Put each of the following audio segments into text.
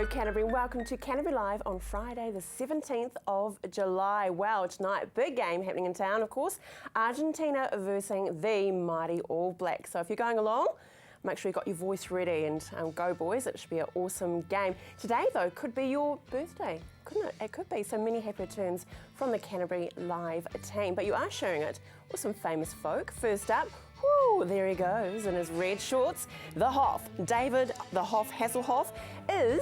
Hello Canterbury, welcome to Canterbury Live on Friday the 17th of July. Well, tonight, big game happening in town, of course. Argentina versus the mighty All Blacks. So if you're going along, make sure you got your voice ready and go boys, it should be an awesome game. Today though, could be your birthday, couldn't it? It could be, so many happy returns from the Canterbury Live team. But you are sharing it with some famous folk. First up, whoo, there he goes in his red shorts. The Hoff, David the Hoff Hasselhoff, is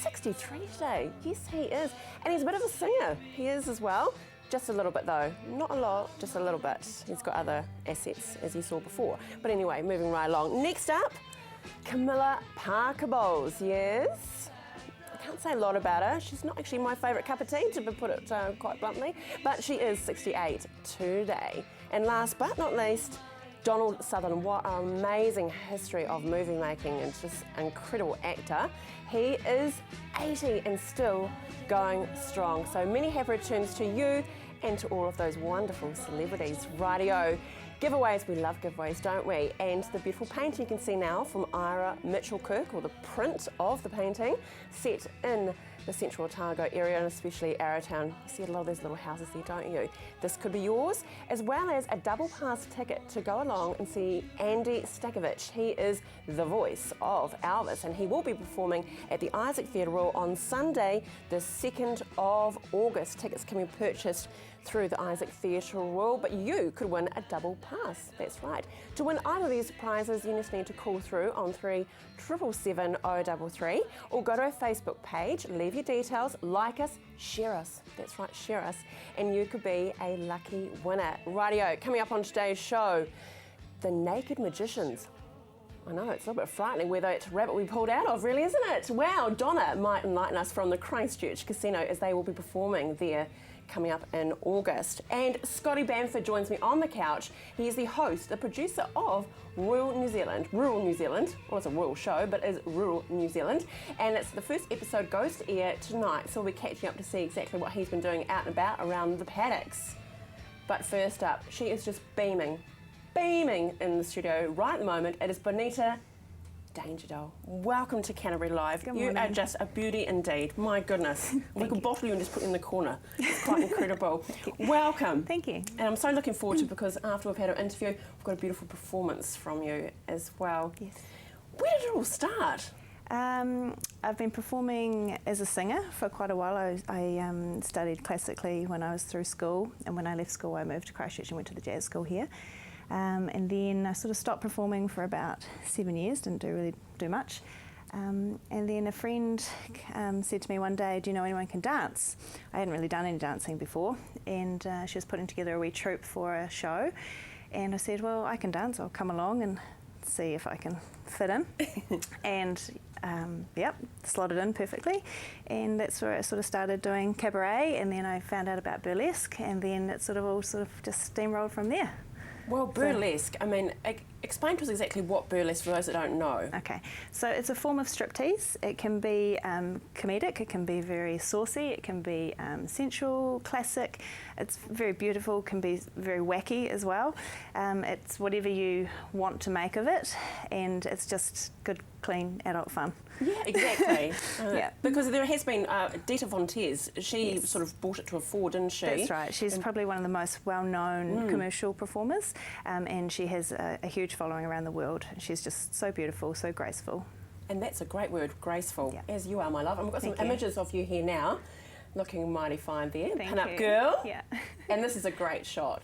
63 today. Yes, he is. And he's a bit of a singer. He is as well. Just a little bit though. Not a lot, just a little bit. He's got other assets, as you saw before. But anyway, moving right along. Next up, Camilla Parker Bowles. Yes. I can't say a lot about her. She's not actually my favourite cup of tea, to put it quite bluntly. But she is 68 today. And last but not least, Donald Southern. What an amazing history of movie making and just incredible actor. He is 80 and still going strong. So many happy returns to you and to all of those wonderful celebrities. Rightio. Giveaways, we love giveaways, don't we? And the beautiful painting you can see now from Ira Mitchell-Kirk, or the print of the painting, set in the Central Otago area and especially Arrowtown. You see a lot of those little houses there, don't you? This could be yours, as well as a double pass ticket to go along and see Andy Stakovich. He is the voice of Elvis, and he will be performing at the Isaac Theatre Royal on Sunday, the 2nd of August. Tickets can be purchased through the Isaac Theatre Royal, but you could win a double pass. That's right. To win either of these prizes, you just need to call through on 3777033 or go to our Facebook page, leave your details, like us, share us. That's right, share us, and you could be a lucky winner. Rightio, coming up on today's show, the Naked Magicians. I know, it's a little bit frightening where that rabbit we pulled out of, really, isn't it? Wow, Donna might enlighten us from the Christchurch Casino as they will be performing there coming up in August. And Scotty Bamford joins me on the couch. He is the host, the producer of Rural New Zealand. Well, it's a rural show, but it's Rural New Zealand. And it's the first episode goes to air tonight, so we'll be catching up to see exactly what he's been doing out and about around the paddocks. But first up, she is just beaming in the studio right at the moment. It is Bonita Danger, doll. Welcome to Canterbury Live. Good you morning. are just a beauty indeed. My goodness. We could bottle you and just put you in the corner. It's quite incredible. Welcome. Thank you. And I'm so looking forward to it because after we've had our interview, we've got a beautiful performance from you as well. Yes. Where did it all start? I've been performing as a singer for quite a while. I studied classically when I was through school, and when I left school I moved to Christchurch and went to the jazz school here. And then I sort of stopped performing for about 7 years, didn't really do much. And then a friend said to me one day, do you know anyone who can dance? I hadn't really done any dancing before, and she was putting together a wee troupe for a show. And I said, well, I can dance, I'll come along and see if I can fit in. And yep, slotted in perfectly. And that's where I sort of started doing cabaret, and then I found out about burlesque, and then it sort of just steamrolled from there. Well, burlesque, I mean, explain to us exactly what burlesque for those that don't know. Okay, so it's a form of striptease. It can be comedic, it can be very saucy, it can be sensual, classic. It's very beautiful, can be very wacky as well. It's whatever you want to make of it, and it's just good, clean adult fun. Yeah, exactly. Yeah. Because there has been Dita Von Teese, she Yes. sort of brought it to a fore, didn't she? That's right. She's probably one of the most well-known commercial performers, and she has a huge following around the world. She's just so beautiful, so graceful. And that's a great word, graceful, Yeah. as you are, my love. And we've got some Thank you. images of you here now, looking mighty fine there. Thank Pin-up you. girl. Yeah. And this is a great shot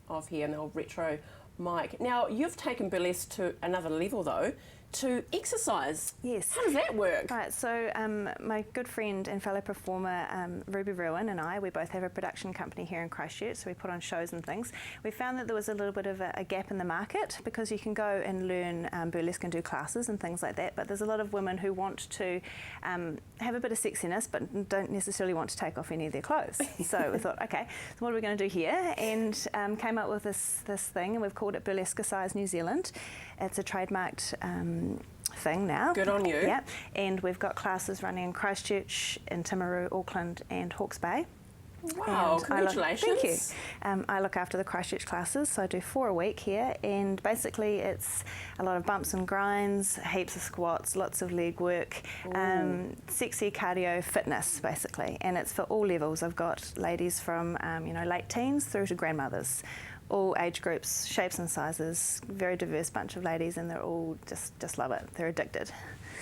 of here in the old retro mic. Now, you've taken burlesque to another level, though, to exercise. Yes. How does that work? Right, so my good friend and fellow performer Ruby Ruin and I, we both have a production company here in Christchurch, so we put on shows and things. We found that there was a little bit of a gap in the market, because you can go and learn burlesque and do classes and things like that, but there's a lot of women who want to have a bit of sexiness but don't necessarily want to take off any of their clothes. So we thought, okay, so what are we going to do here? And came up with this thing, and we've called it Burlesque New Zealand. It's a trademarked thing now. Good on you. Yeah, and we've got classes running in Christchurch, in Timaru, Auckland and Hawke's Bay. Wow, And congratulations. thank you. I look after the Christchurch classes, so I do 4 a week here, and basically it's a lot of bumps and grinds, heaps of squats, lots of leg work, sexy cardio fitness basically, and it's for all levels. I've got ladies from late teens through to grandmothers, all age groups, shapes and sizes, very diverse bunch of ladies, and they're all just love it. They're addicted.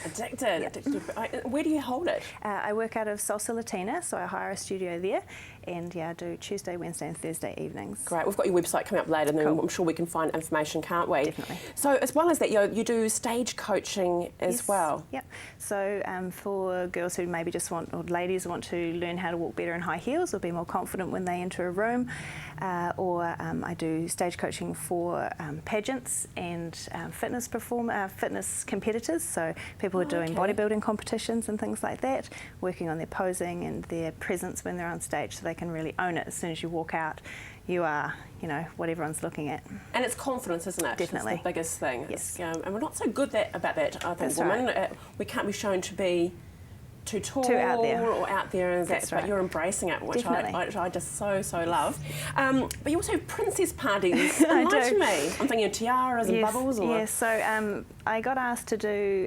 Addicted. Where do you hold it? I work out of Salsa Latina, so I hire a studio there, and I do Tuesday, Wednesday and Thursday evenings. Great. We've got your website coming up later, and then I'm sure we can find information, can't we? Definitely. So as well as that, you do stage coaching as well. Yep. So for girls who maybe just want, or ladies want to learn how to walk better in high heels or be more confident when they enter a room, I do stage coaching for pageants and fitness competitors, so people who are doing bodybuilding competitions and things like that, working on their posing and their presence when they're on stage so they can really own it. As soon as you walk out, you are, what everyone's looking at. And it's confidence, isn't it? Definitely. It's the biggest thing. Yes. And we're not so good about that, I think, That's women. right. We can't be shown to be too tall Too out there. or out there, and That's but right. you're embracing it, which I just so love. But you also have princess parties. Enlighten me. I'm thinking of tiaras and bubbles. Or... Yes, so I got asked to do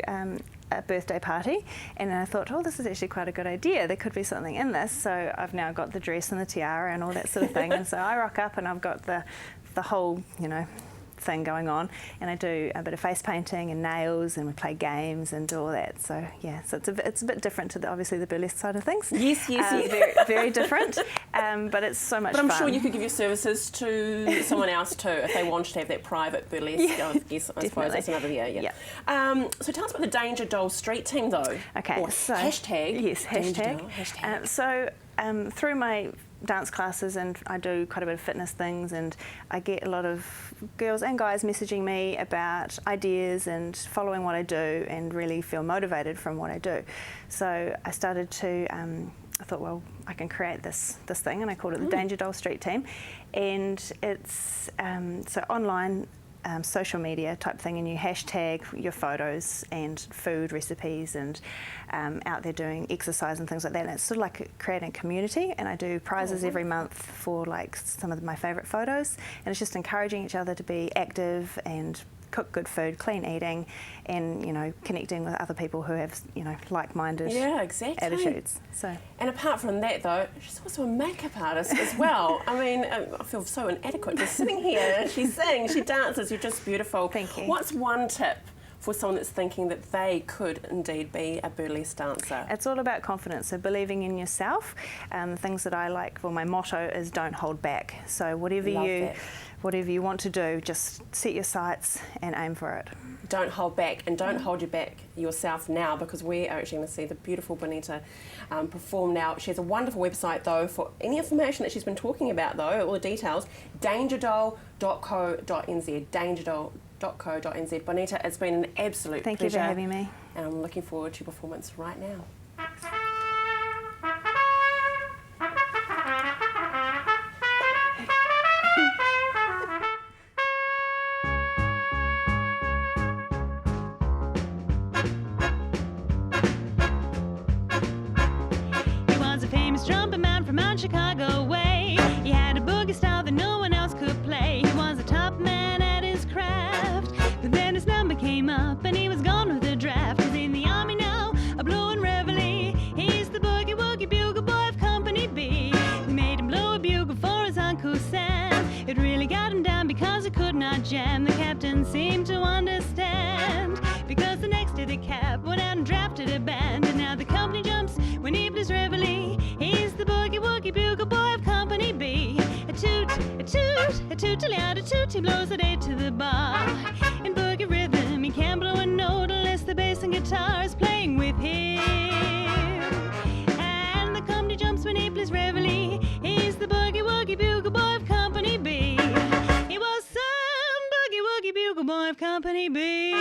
a birthday party, and I thought, this is actually quite a good idea. There could be something in this. So I've now got the dress and the tiara and all that sort of thing, and so I rock up and I've got the whole, thing going on, and I do a bit of face painting and nails, and we play games and do all that. So yeah, so it's a bit different to obviously the burlesque side of things. Yes. Very, very different, but it's so much fun. But I'm sure you could give your services to someone else too if they wanted to have that private burlesque. Yes, I suppose that's another yeah. So tell us about the Danger Doll Street Team though. Okay, or so hashtag. Yes, hashtag. Hashtag. Through my dance classes, and I do quite a bit of fitness things, and I get a lot of girls and guys messaging me about ideas and following what I do and really feel motivated from what I do. So I started to, I thought, I can create this thing, and I called it the Danger Doll Street Team, and it's so online social media type thing, and you hashtag your photos and food recipes and out there doing exercise and things like that, and it's sort of like creating a community, and I do prizes every month for like some of my favourite photos, and it's just encouraging each other to be active and cook good food, clean eating, and connecting with other people who have like-minded attitudes. So. And apart from that though, she's also a makeup artist as well. I mean, I feel so inadequate just sitting here, and she sings, she dances, you're just beautiful. Thank you. What's one tip for someone that's thinking that they could indeed be a burlesque dancer? It's all about confidence, so believing in yourself. The things that I like, my motto is don't hold back. So whatever you want to do, just set your sights and aim for it. Don't hold back, and don't hold you back yourself now, because we are actually going to see the beautiful Bonita perform now. She has a wonderful website though for any information that she's been talking about though, all the details, dangerdoll.co.nz, dangerdoll.co.nz. Bonita, it's been an absolute pleasure. Thank you for having me. And I'm looking forward to your performance right now. He was a famous trumpet man from out Chicago way. He had a boogie style that no one else could play. He was a top man at his craft, but then his number came up and he was gone with the draft. He's in the army now, a blowing reveille. He's the boogie woogie bugle boy of Company B. We made him blow a bugle for his Uncle Sam. It really got him down because he could not jam. The captain seemed to understand, because the next day the cap went out and drafted a band, and now the company jumps when he plays reveille. He's the boogie woogie bugle boy of Company B. A toot, a toot, a toot-a-liat, a toot, he blows it eight to the bar. In boogie rhythm, he can't blow a note unless the bass and guitar is playing with him. And the company jumps when he plays reveille. He's the boogie woogie bugle boy of Company B. He was some boogie woogie bugle boy of Company B.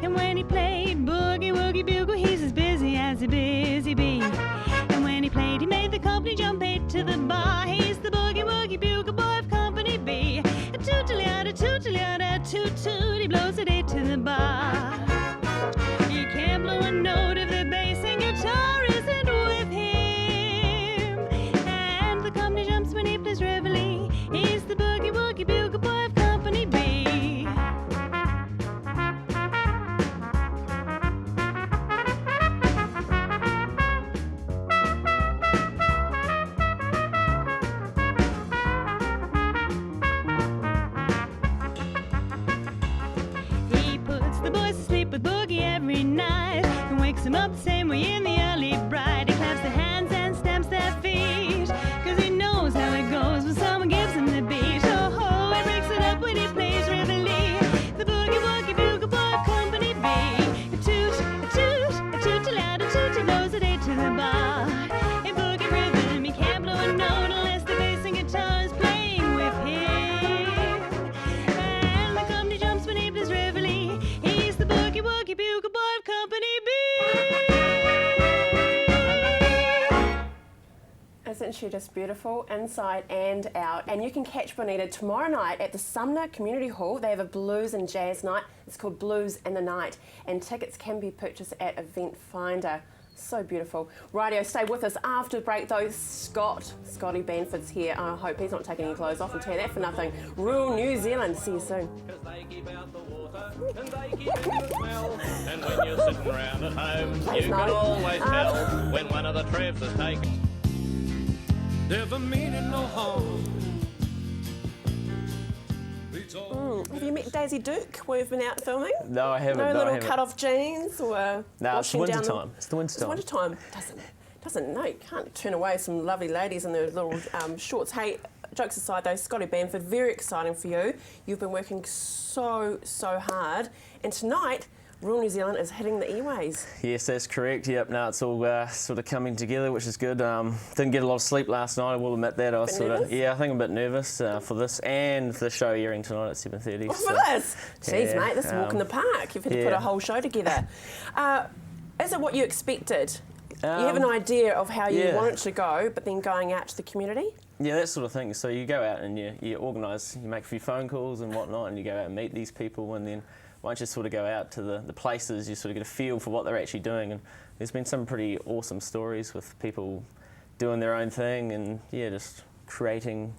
And when he played boogie woogie bugle, he's as busy as a busy bee. And when he played, he made the company jump eight to the bar. He's the boogie woogie bugle boy of Company B. A toot-a-liat, a toot-a-liat, a toot-toot, he blows it eight to the bar. You can't blow a note if the bass and guitar isn't with him. Isn't she just beautiful inside and out? And you can catch Bonita tomorrow night at the Sumner Community Hall. They have a blues and jazz night. It's called Blues in the Night, and tickets can be purchased at Event Finder. So beautiful. Rightio, stay with us after the break though. Scotty Banford's here. I hope he's not taking any clothes off, I'll tell you that for nothing. Rural New Zealand, see you soon. They keep out the water, and they keep in the smell. And when you're sitting around at home, you can always tell when one of the Trevs has taken. Never meaning no harm. Have you met Daisy Duke? We've been out filming. No, I haven't. No little cut-off jeans or no, it's the winter down time. It's the winter time. It's winter time. Doesn't no, you can't turn away some lovely ladies in their little shorts. Hey, jokes aside though, Scotty Banford, very exciting for you. You've been working so hard, and tonight Rural New Zealand is hitting the airways. Yes, that's correct. Yep, now it's all sort of coming together, which is good. Didn't get a lot of sleep last night, I will admit that. I was I think I'm a bit nervous for this and for the show airing tonight at 7:30. Oh, for this? Jeez, mate, this is a walk in the park. You've had to put a whole show together. Is it what you expected? You have an idea of how you want it to go, but then going out to the community? Yeah, that sort of thing. So you go out and you organise, you make a few phone calls and whatnot, and you go out and meet these people, and then once you sort of go out to the places, you sort of get a feel for what they're actually doing. And there's been some pretty awesome stories with people doing their own thing and, just creating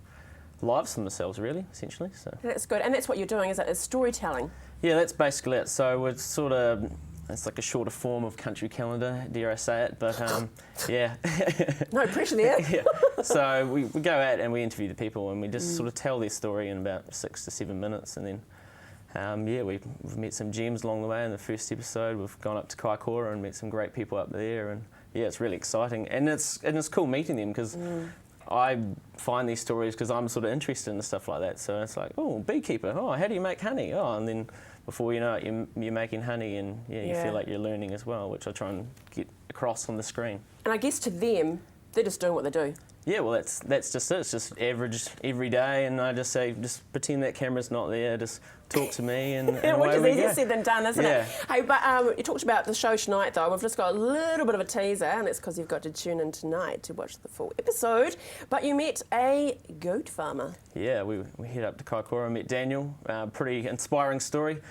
lives for themselves, really, essentially. So that's good. And that's what you're doing, is it? It's storytelling. Yeah, that's basically it. So we're sort of, it's like a shorter form of country calendar, dare I say it, but yeah. No pressure there. Yeah. So we go out and we interview the people and we just sort of tell their story in about 6 to 7 minutes, and then we've met some gems along the way. In the first episode, we've gone up to Kaikoura and met some great people up there, and it's really exciting, and it's cool meeting them because I find these stories because I'm sort of interested in stuff like that. So it's like, oh, beekeeper, how do you make honey? And then before you know it, you're making honey, and you feel like you're learning as well, which I try and get across on the screen. And I guess to them, they're just doing what they do. Yeah, well, that's just it. It's just average every day, and I just say, just pretend that camera's not there, just talk to me, and which is easier said than done, isn't it? Hey, but you talked about the show tonight, though. We've just got a little bit of a teaser, and it's because you've got to tune in tonight to watch the full episode. But you met a goat farmer. Yeah, we head up to Kaikoura and met Daniel. Pretty inspiring story.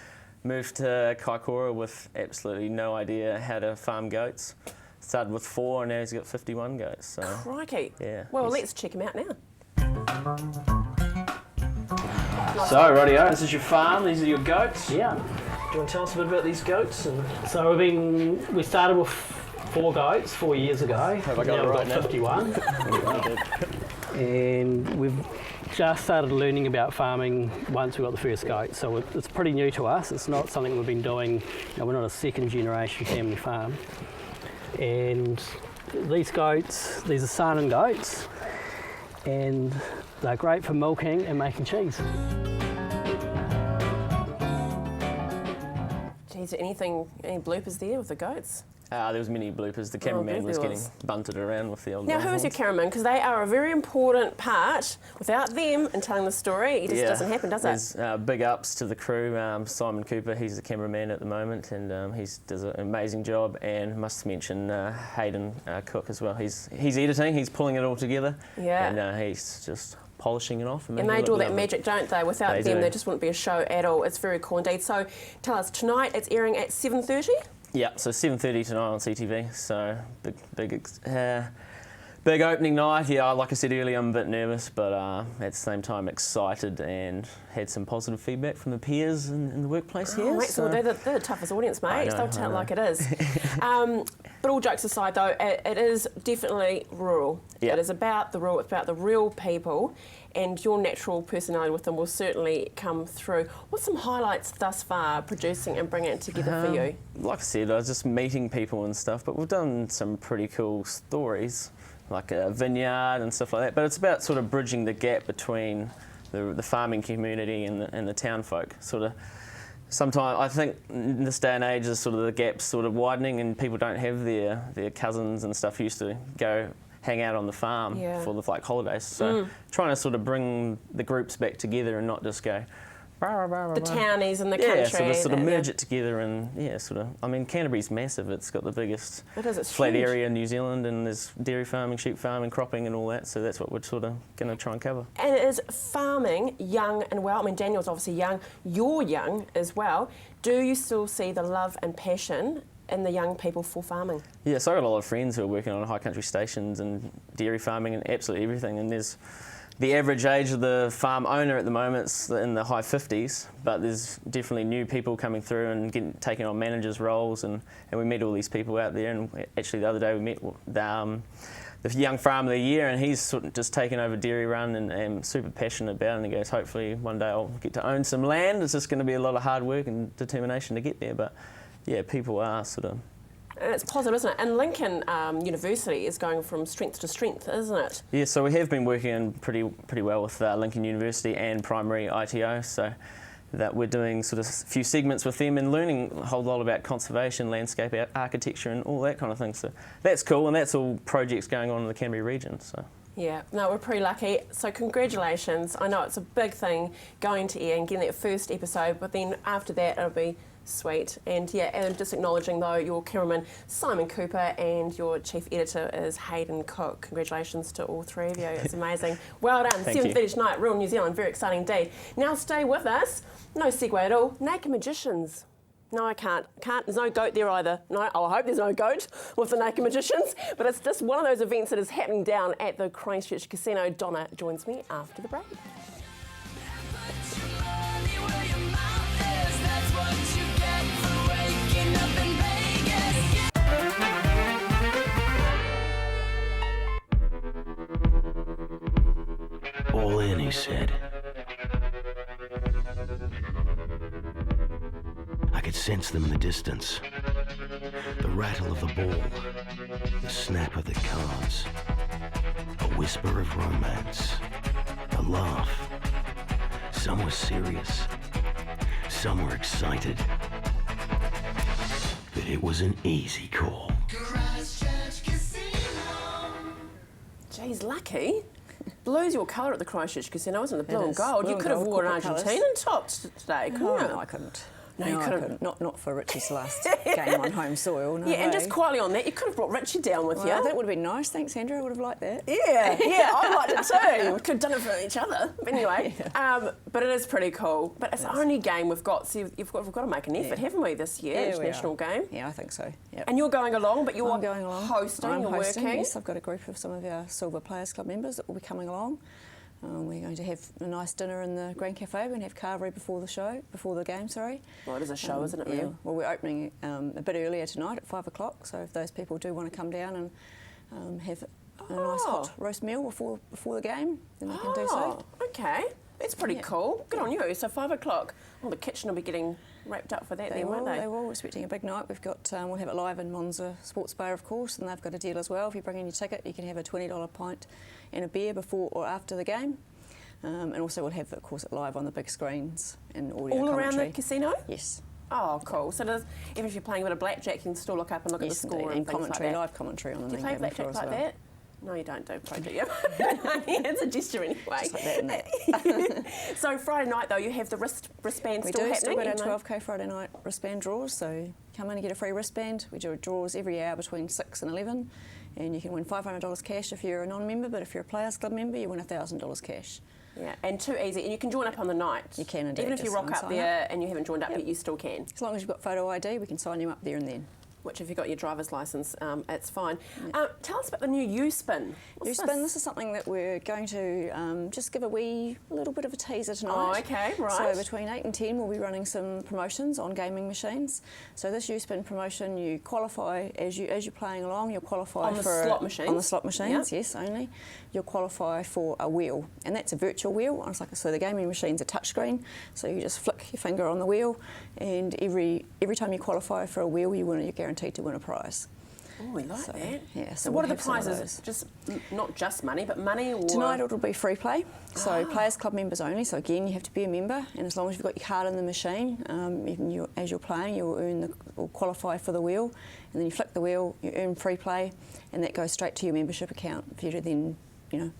Moved to Kaikoura with absolutely no idea how to farm goats. Started with 4 and now he's got 51 goats. So. Crikey. Yeah. Well, let's check him out now. So, rightio, this is your farm, these are your goats. Yeah. Do you want to tell us a bit about these goats? So we started with 4 goats 4 years ago. Have I got it right now? 51. And we've just started learning about farming once we got the first goat. So it's pretty new to us. It's not something we've been doing. We're not a second generation family farm. And these goats, these are Saanen goats, and they're great for milking and making cheese. Geez, any bloopers there with the goats? There was many bloopers. The cameraman was getting bunted around with the old. Now, who is your cameraman? Because they are a very important part. Without them and telling the story, it just doesn't happen, does it? There's big ups to the crew. Simon Cooper, he's the cameraman at the moment, and he does an amazing job. And must mention Hayden Cook as well. He's editing. He's pulling it all together. Yeah. And he's just polishing it off. And they do all that magic, don't they? Without them, there just wouldn't be a show at all. It's very cool indeed. So, tell us, tonight it's airing at 7:30. Yeah, so 7:30 tonight on CTV. So big opening night. Yeah, like I said earlier, I'm a bit nervous, but at the same time excited, and had some positive feedback from the peers in the workplace here. Mate, so they're the toughest audience, mate. They'll tell it like it is. But all jokes aside, though, it is definitely rural. Yeah. It is about the rural. It's about the real people. And your natural personality with them will certainly come through. What's some highlights thus far, producing and bringing it together for you? Like I said, I was just meeting people and stuff, but we've done some pretty cool stories, like a vineyard and stuff like that. But it's about sort of bridging the gap between the farming community and the town folk. Sort of, sometimes I think in this day and age, is sort of the gap's sort of widening, and people don't have their cousins and stuff used to go hang out on the farm for the holidays. So trying to sort of bring the groups back together and not just go the townies and the country. Yeah, sort of merge it together and I mean, Canterbury's massive. It's got the biggest it's flat huge. area in New Zealand, and there's dairy farming, sheep farming, cropping and all that, so that's what we're sort of going to try and cover. And it is farming young and well. I mean, Daniel's obviously young, you're young as well. Do you still see the love and passion in the young people for farming? Yeah, so I've got a lot of friends who are working on high country stations and dairy farming and absolutely everything, and there's the average age of the farm owner at the moment is in the high 50s, but there's definitely new people coming through and taking on managers' roles, and we meet all these people out there. And actually the other day we met the Young Farmer of the Year, and he's sort of just taken over Dairy Run and super passionate about it, and he goes, hopefully one day I'll get to own some land. It's just going to be a lot of hard work and determination to get there, but yeah, people are sort of... It's positive, isn't it? And Lincoln University is going from strength to strength, isn't it? Yeah, so we have been working pretty well with Lincoln University and Primary ITO, so that we're doing sort of a few segments with them and learning a whole lot about conservation, landscape architecture and all that kind of thing. So that's cool, and that's all projects going on in the Canterbury region. So. Yeah, no, we're pretty lucky. So congratulations. I know it's a big thing going to air and getting that first episode, but then after that it'll be sweet. And yeah, and just acknowledging though your cameraman Simon Cooper and your chief editor is Hayden Cook. Congratulations to all three of you. It's amazing. Well done. 7:30 tonight, Real New Zealand. Very exciting indeed. Now stay with us. No segue at all. Naked Magicians. No, I can't. There's no goat there either. No, I hope there's no goat with the Naked Magicians. But it's just one of those events that is happening down at the Christchurch Casino. Donna joins me after the break. All in, he said. I could sense them in the distance. The rattle of the ball, the snap of the cards, a whisper of romance, a laugh. Some were serious, some were excited. But it was an easy call. Geez, lucky. Blue's your colour at the Christchurch Casino, wasn't it? The blue and gold. Blue You could have and worn gold, Argentine tops today, couldn't you? No, I couldn't. No, you couldn't. Not for Richie's last game on home soil. No Yeah, and way. just quietly on that, you could have brought Richie down with Well, you. that would have been nice. Thanks, Andrew. I would have liked that. Yeah, I liked it too. We could have done it for each other. But anyway, but it is pretty cool. But it's the only game we've got, so we've got to make an effort, haven't we, this year, Yeah, international game? Yeah, I think so. Yep. And you're going along, but you're I'm going along. hosting, I'm you're hosting, working. Yes, I've got a group of some of our Silver Players Club members that will be coming along. We're going to have a nice dinner in the Grand Cafe. We're going to have carvery before the game. Well, it is a show, isn't it, really? Yeah. Well, we're opening a bit earlier tonight at 5 o'clock, so if those people do want to come down and have a nice hot roast meal before the game, then they can do so. Okay. That's pretty cool. Good on you. So 5 o'clock. Well, the kitchen will be getting wrapped up for that then, won't they? They will. We're expecting a big night. We've got, we'll have it live in Monza Sports Bar, of course, and they've got a deal as well. If you bring in your ticket, you can have a $20 pint and a beer before or after the game. And also we'll have, of course, it live on the big screens and audio All commentary. around the casino? Yes. Oh, cool. So even if you're playing a bit of blackjack, you can still look up and look at the score and things commentary, like that. live commentary on the Do you main play game floor blackjack as like well. that? No, you don't do project. Yeah. It's a gesture anyway. Just like that and that. So Friday night though, you have the wristband still happening. Still got our 12k Friday night wristband draws. So come in and get a free wristband. We do draws every hour between 6 and 11, and you can win $500 cash if you're a non-member. But if you're a Players Club member, you win $1,000 cash. Yeah, and too easy, and you can join up on the night. You can indeed. Even if you Just rock up sign there and you haven't joined up yet, you still can. As long as you've got photo ID, we can sign you up there and then. Which, if you've got your driver's licence, it's fine. Tell us about the new U-Spin. U-Spin, this is something that we're going to just give a little bit of a teaser tonight. Oh, okay, right. So between 8 and 10 we'll be running some promotions on gaming machines. So this U-Spin promotion, you qualify, as you're playing along, you'll qualify on the slot machines? On the slot machines, yes, only. You'll qualify for a wheel, and that's a virtual wheel. It's like, so the gaming machine's a touchscreen, so you just flick your finger on the wheel, and every time you qualify for a wheel, you're guaranteed to win a prize. Oh, we like that. Yeah. So what are the prizes? Just not just money, but money or... Tonight it'll be free play, so Players Club members only. So again, you have to be a member, and as long as you've got your card in the machine, as you're playing, you'll qualify for the wheel, and then you flick the wheel, you earn free play, and that goes straight to your membership account for you to then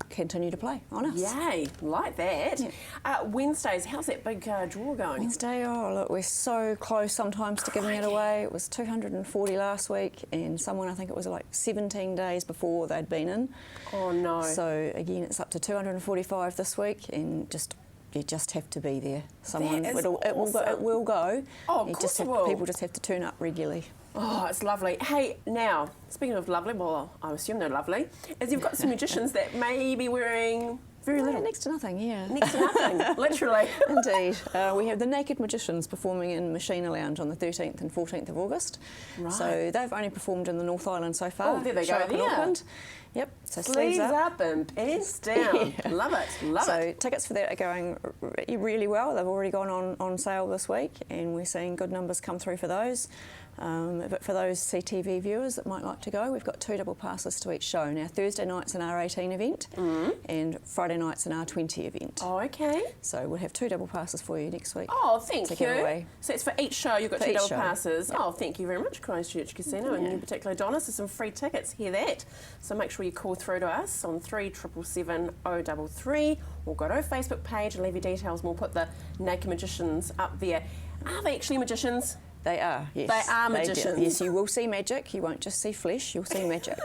continue to play on us. Yay, like that. Yeah. Wednesdays, how's that big draw going? Wednesday, oh look, we're so close sometimes to giving it away. It was 240 last week, and someone, I think it was like 17 days before they'd been in. Oh no. So again, it's up to 245 this week, and you just have to be there. Someone, That is it will go. Oh, of course it will. People just have to turn up regularly. Oh, it's lovely. Hey, now, speaking of lovely, well, I assume they're lovely, is you've got some magicians that may be wearing very little. Next to nothing, yeah. Next to nothing, literally. Indeed. We have the Naked Magicians performing in Machina Lounge on the 13th and 14th of August. Right. So they've only performed in the North Island so far. Oh, there they Show go up in there. Auckland. Yep. So Sleeves up and pants down. Yeah. Love it, love so it. tickets for that are going really well. They've already gone on sale this week, and we're seeing good numbers come through for those. But for those CTV viewers that might like to go, we've got 2 double passes to each show. Now, Thursday night's an R18 event, and Friday night's an R20 event. Oh, okay. So we'll have 2 double passes for you next week. Oh, thank to you. give away. So it's for each show, you've got For 2 each double show. passes. Yep. Oh, thank you very much, Christchurch Casino, and in particular Donna, so some free tickets, hear that. So make sure you call through to us on 3777 033, or go to our Facebook page and leave your details, and we'll put the Naked Magicians up there. Are they actually magicians? They are, yes. They are do. magicians. Yes, you will see magic. You won't just see flesh, you'll see magic.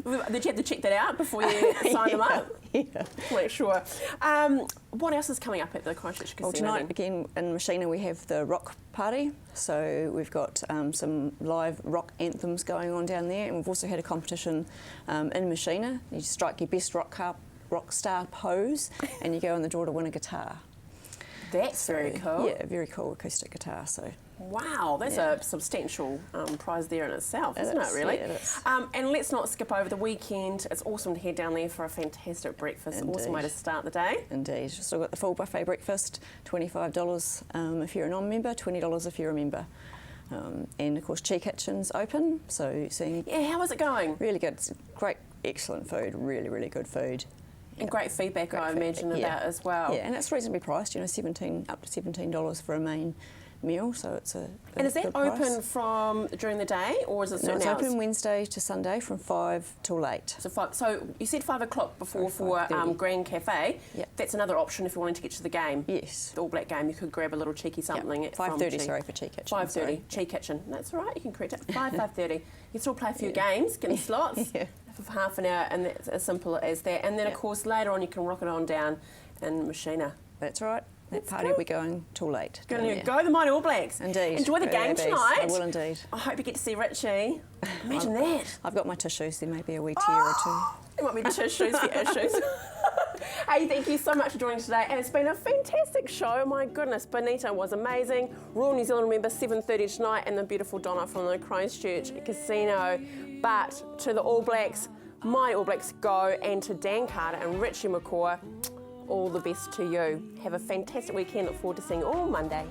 Did you have to check that out before you sign them up? Yeah. Make sure. What else is coming up at the Christchurch Casino? Well, tonight, then? again, in Machina, we have the rock party. So we've got some live rock anthems going on down there, and we've also had a competition in Machina. You strike your best rock star pose, and you go in the draw to win a guitar. That's very cool. Yeah, very cool acoustic guitar. So wow, that's a substantial prize there in itself, isn't it, really? Yeah, it is. And let's not skip over the weekend. It's awesome to head down there for a fantastic breakfast. Indeed. Awesome way to start the day. Indeed. So we've got the full buffet breakfast, $25 if you're a non-member, $20 if you're a member. And of course, Chi Kitchen's open, so seeing Yeah, how is it going? really good, it's great, excellent food, really, really good food. And great feedback, I imagine, yeah. about as well. Yeah, and it's reasonably priced, up to $17 for a main meal, so it's a And is that good open price. from during the day, or is it No, certain it's hours? open Wednesday to Sunday from 5 till 8. So you said 5 o'clock before for 5:30. Grand Cafe. Yep. That's another option if you wanted to get to the game. Yes. The All Black game, you could grab a little cheeky something at 5:30, from sorry, for Chi Kitchen. 5:30, sorry. Chi Kitchen. That's all right, you can correct it. 5:30. You can still play a few games, get in slots Yeah. for half an hour, and that's as simple as that. And then, of Yep. course, later on you can rock it on down in Machina. That's right. That That's party cool. will be going till late. Go, down there. go the Mighty All Blacks. Indeed. Enjoy the Go game Bees. tonight. I will indeed. I hope you get to see Richie. Imagine that. I've got my tissues, there may be a wee tear or two. There might be tissues for issues. Hey, thank you so much for joining us today, and it's been a fantastic show. My goodness, Bonita was amazing. Royal New Zealand, remember, 7:30 tonight, and the beautiful Donna from the Christchurch Casino. But to the All Blacks, my All Blacks go, and to Dan Carter and Richie McCaw, all the best to you. Have a fantastic weekend. Look forward to seeing you all Monday.